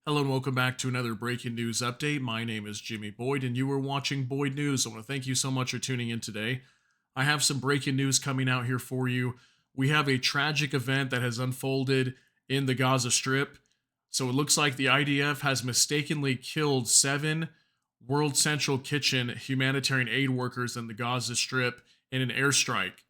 Hello and welcome back to another breaking news update. My name is Jimmy Boyd and you are watching Boyd News. I want to thank you so much for tuning in today. I have some breaking news coming out here for you. We have a tragic event that has unfolded in the Gaza Strip. So it looks like the IDF has mistakenly killed 7 World Central Kitchen humanitarian aid workers in the Gaza Strip in an airstrike.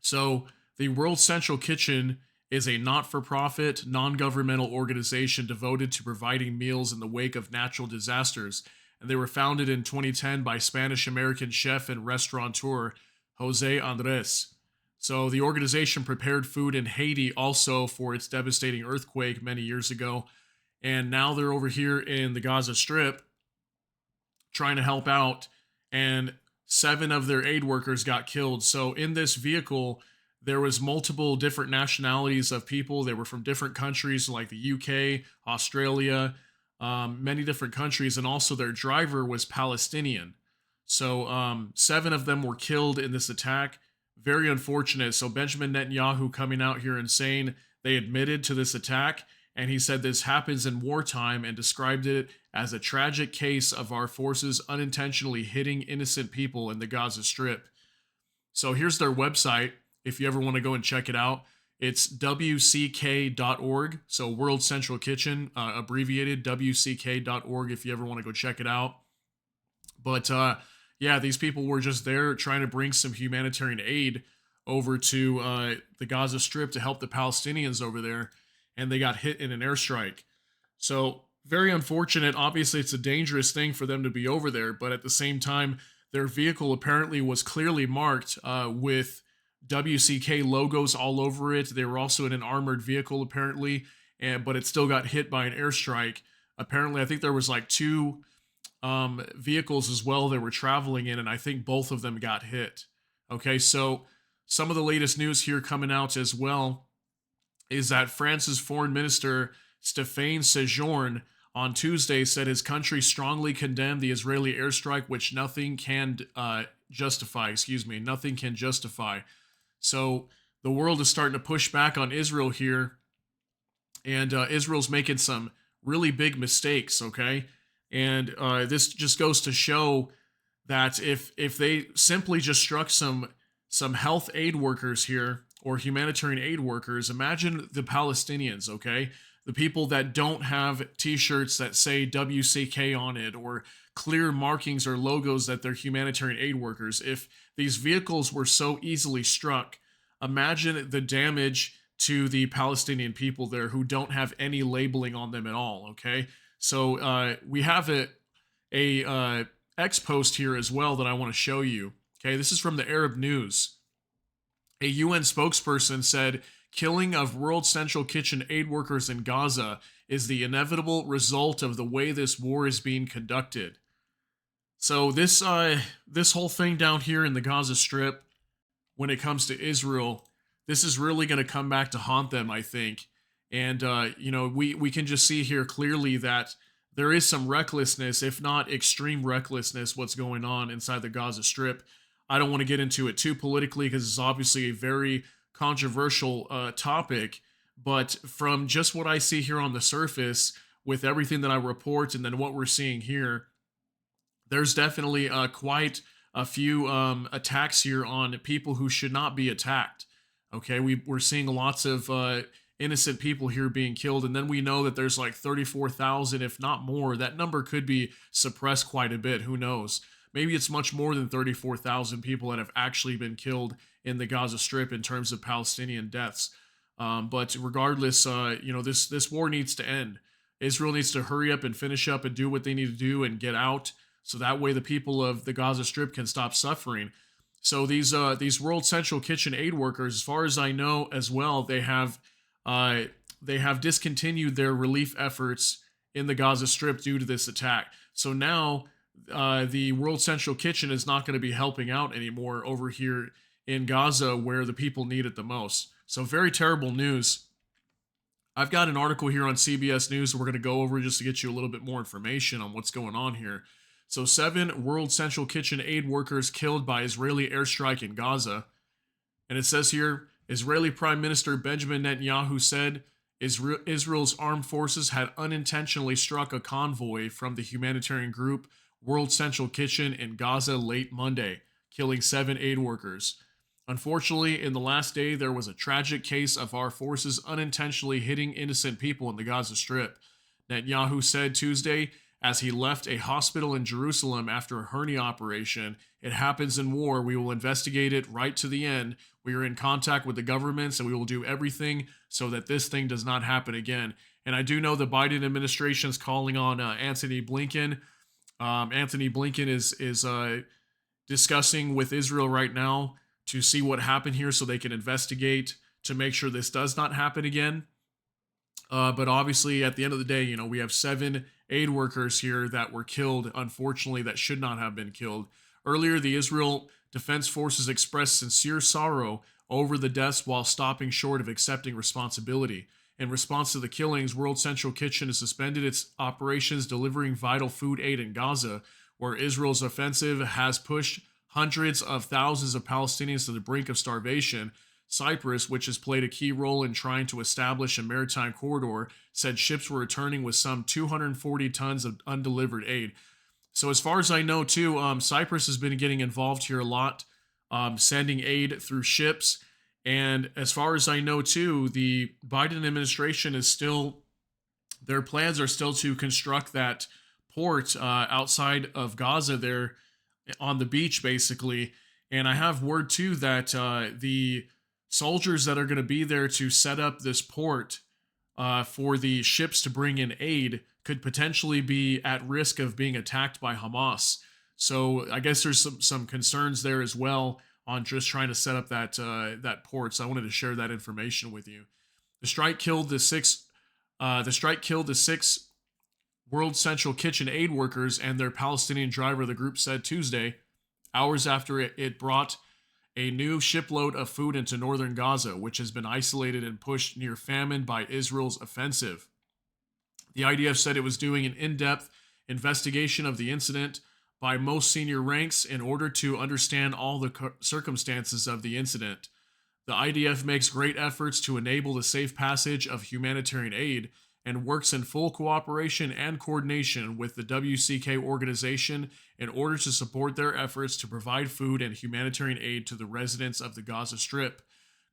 So, the World Central Kitchen is a not for profit, non governmental organization devoted to providing meals in the wake of natural disasters. And they were founded in 2010 by Spanish American chef and restaurateur Jose Andres. So, the organization prepared food in Haiti also for its devastating earthquake many years ago. And now they're over here in the Gaza Strip trying to help out. And 7 of their aid workers got killed. So in this vehicle, there was multiple different nationalities of people. They were from different countries like the UK, Australia, many different countries, and also their driver was Palestinian. So 7 of them were killed in this attack. Very unfortunate. So Benjamin Netanyahu coming out here and saying they admitted to this attack, and he said this happens in wartime and described it as a tragic case of our forces unintentionally hitting innocent people in the Gaza Strip. So here's their website if you ever want to go and check it out. It's wck.org, so World Central Kitchen, abbreviated wck.org if you ever want to go check it out. But yeah, these people were just there trying to bring some humanitarian aid over to the Gaza Strip to help the Palestinians over there, and they got hit in an airstrike. So very unfortunate. Obviously, it's a dangerous thing for them to be over there, but at the same time, their vehicle apparently was clearly marked with WCK logos all over it. They were also in an armored vehicle apparently, but it still got hit by an airstrike. Apparently, I think there was like 2 vehicles as well they were traveling in, and I think both of them got hit. Okay, so some of the latest news here coming out as well is that France's foreign minister Stéphane Séjourne on Tuesday said his country strongly condemned the Israeli airstrike, which nothing can justify. Nothing can justify. So the world is starting to push back on Israel here, and Israel's making some really big mistakes. Okay, and this just goes to show that if they simply just struck some health aid workers here or humanitarian aid workers, imagine the Palestinians. Okay, the people that don't have t-shirts that say WCK on it or clear markings or logos that they're humanitarian aid workers. If these vehicles were so easily struck, imagine the damage to the Palestinian people there who don't have any labeling on them at all. Okay, so we have a X post here as well that I want to show you. Okay, this is from the Arab News. A UN spokesperson said killing of World Central Kitchen aid workers in Gaza is the inevitable result of the way this war is being conducted. So this whole thing down here in the Gaza Strip, when it comes to Israel, this is really going to come back to haunt them, I think. And we can just see here clearly that there is some recklessness, if not extreme recklessness, what's going on inside the Gaza Strip. I don't want to get into it too politically because it's obviously a very controversial topic, but from just what I see here on the surface, with everything that I report and then what we're seeing here, there's definitely quite a few attacks here on people who should not be attacked. Okay, we're seeing lots of innocent people here being killed, and then we know that there's like 34,000, if not more. That number could be suppressed quite a bit. Who knows? Maybe it's much more than 34,000 people that have actually been killed in the Gaza Strip in terms of Palestinian deaths. But regardless, this war needs to end. Israel needs to hurry up and finish up and do what they need to do and get out, so that way the people of the Gaza Strip can stop suffering. So these World Central Kitchen aid workers, as far as I know, as well, they have discontinued their relief efforts in the Gaza Strip due to this attack. So now the World Central Kitchen is not going to be helping out anymore over here in Gaza where the people need it the most. So very terrible news. I've got an article here on CBS News that we're going to go over just to get you a little bit more information on what's going on here. So 7 World Central Kitchen aid workers killed by Israeli airstrike in Gaza. And it says here, Israeli Prime Minister Benjamin Netanyahu said Israel's armed forces had unintentionally struck a convoy from the humanitarian group World Central Kitchen in Gaza late Monday, killing 7 aid workers. Unfortunately, in the last day, there was a tragic case of our forces unintentionally hitting innocent people in the Gaza Strip. Netanyahu said Tuesday as he left a hospital in Jerusalem after a hernia operation. It happens in war. We will investigate it right to the end. We are in contact with the governments and we will do everything so that this thing does not happen again. And I do know the Biden administration is calling on Anthony Blinken. Anthony Blinken is discussing with Israel right now to see what happened here so they can investigate to make sure this does not happen again. But obviously, at the end of the day, we have 7 aid workers here that were killed, unfortunately, that should not have been killed. Earlier, the Israel Defense Forces expressed sincere sorrow over the deaths while stopping short of accepting responsibility. In response to the killings, World Central Kitchen has suspended its operations delivering vital food aid in Gaza, where Israel's offensive has pushed hundreds of thousands of Palestinians to the brink of starvation. Cyprus, which has played a key role in trying to establish a maritime corridor, said ships were returning with some 240 tons of undelivered aid. So, as far as I know, too, Cyprus has been getting involved here a lot, sending aid through ships. And as far as I know, too, the Biden administration is still, their plans are still to construct that port outside of Gaza there on the beach, basically. And I have word, too, that the soldiers that are going to be there to set up this port for the ships to bring in aid could potentially be at risk of being attacked by Hamas. So I guess there's some concerns there as well on just trying to set up that port. So I wanted to share that information with you. The strike killed the six World Central Kitchen aid workers and their Palestinian driver, the group said Tuesday, hours after it brought a new shipload of food into northern Gaza, which has been isolated and pushed near famine by Israel's offensive. The IDF said it was doing an in-depth investigation of the incident by most senior ranks in order to understand all the circumstances of the incident. The IDF makes great efforts to enable the safe passage of humanitarian aid and works in full cooperation and coordination with the WCK organization in order to support their efforts to provide food and humanitarian aid to the residents of the Gaza Strip.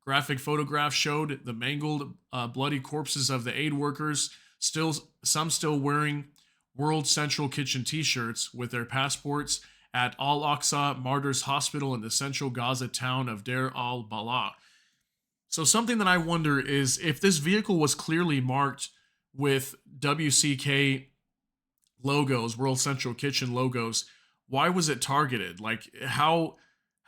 Graphic photographs showed the mangled, bloody corpses of the aid workers, some still wearing World Central Kitchen t-shirts with their passports at Al-Aqsa Martyrs Hospital in the central Gaza town of Deir al-Balah. So something that I wonder is if this vehicle was clearly marked with WCK logos, World Central Kitchen logos, why was it targeted? Like how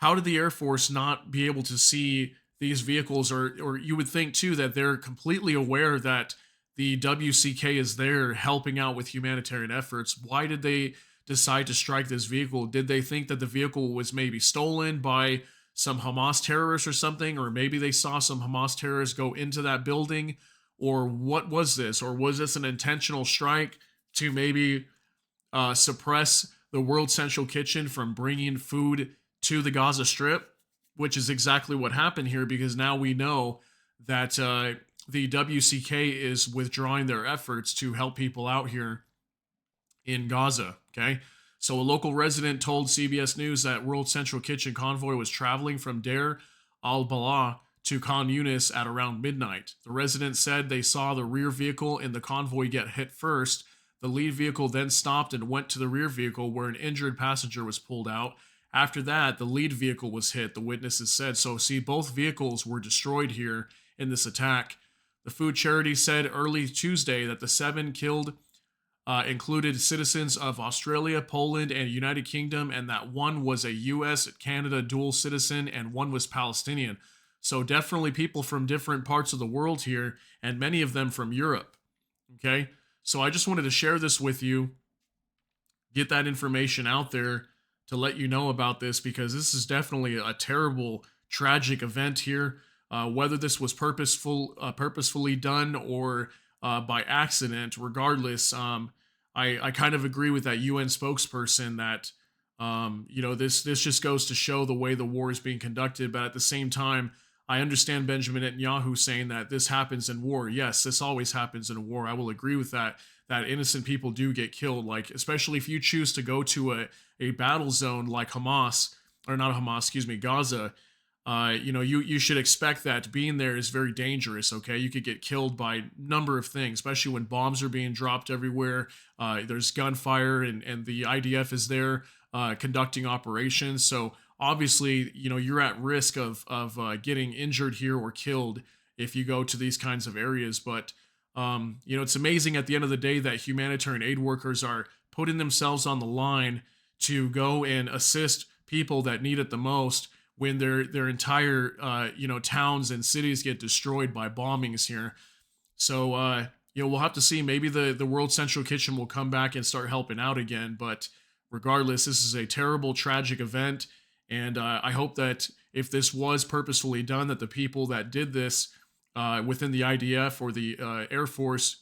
did the Air Force not be able to see these vehicles, or you would think too that they're completely aware that the WCK is there helping out with humanitarian efforts. Why did they decide to strike this vehicle? Did they think that the vehicle was maybe stolen by some Hamas terrorists or something? Or maybe they saw some Hamas terrorists go into that building? Or what was this? Or was this an intentional strike to maybe suppress the World Central Kitchen from bringing food to the Gaza Strip? Which is exactly what happened here, because now we know that the WCK is withdrawing their efforts to help people out here in Gaza, okay? So a local resident told CBS News that World Central Kitchen convoy was traveling from Deir al-Balah to Khan Yunis at around midnight. The resident said they saw the rear vehicle in the convoy get hit first. The lead vehicle then stopped and went to the rear vehicle where an injured passenger was pulled out. After that, the lead vehicle was hit, the witnesses said. So, see, both vehicles were destroyed here in this attack. The food charity said early Tuesday that the 7 killed included citizens of Australia, Poland, and United Kingdom, and that one was a U.S.-Canada dual citizen and one was Palestinian. So definitely people from different parts of the world here, and many of them from Europe. Okay, so I just wanted to share this with you, get that information out there to let you know about this, because this is definitely a terrible, tragic event here. Whether this was purposefully done or by accident, regardless, I kind of agree with that UN spokesperson that this just goes to show the way the war is being conducted. But at the same time, I understand Benjamin Netanyahu saying that this happens in war. Yes, this always happens in a war. I will agree with that. That innocent people do get killed. Like, especially if you choose to go to a battle zone like Hamas, or not Hamas, excuse me, Gaza. You should expect that being there is very dangerous. Okay, you could get killed by a number of things, especially when bombs are being dropped everywhere. There's gunfire, and the IDF is there conducting operations. So obviously, you're at risk of getting injured here or killed if you go to these kinds of areas. But it's amazing at the end of the day that humanitarian aid workers are putting themselves on the line to go and assist people that need it the most when their entire towns and cities get destroyed by bombings here. So we'll have to see. Maybe the World Central Kitchen will come back and start helping out again. But regardless, this is a terrible, tragic event, and I hope that if this was purposefully done, that the people that did this within the IDF or the Air Force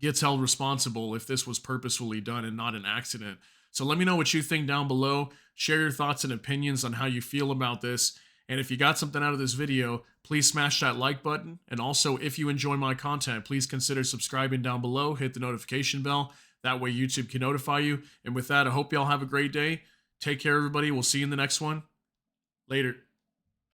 gets held responsible if this was purposefully done and not an accident. So let me know what you think down below. Share your thoughts and opinions on how you feel about this. And if you got something out of this video, please smash that like button. And also, if you enjoy my content, please consider subscribing down below. Hit the notification bell. That way YouTube can notify you. And with that, I hope y'all have a great day. Take care, everybody. We'll see you in the next one. Later.